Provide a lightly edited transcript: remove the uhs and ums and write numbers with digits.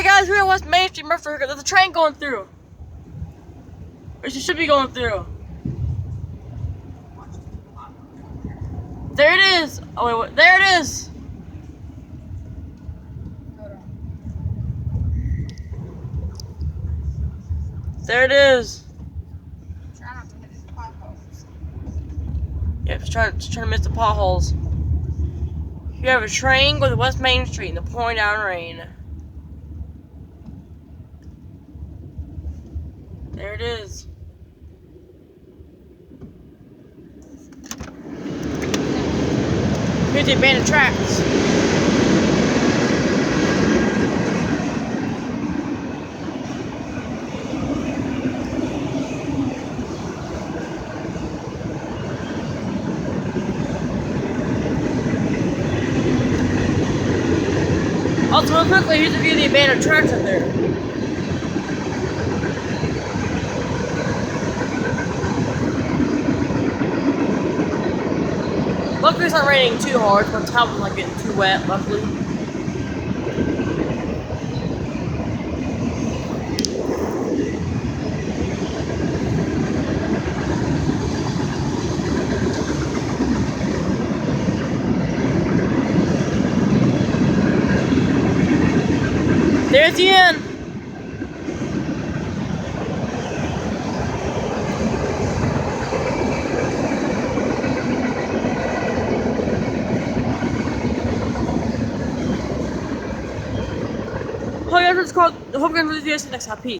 guys, we're in West Main Street, Murfreesboro. There's a train going through. Or she should be going through. There it is. Oh wait, wait. There it is. Hold on. There it is. Try not to hit the potholes. Yeah, just trying to miss the potholes. You have a train going to West Main Street in the pouring down rain. There it is. Here's the abandoned tracks. Also, real quickly, here's a view of the abandoned tracks up there. Luckily, it's not raining too hard, but the top is not getting too wet, luckily. There's the end. Oh yeah, it's called. Hope you guys enjoy this next time. Peace.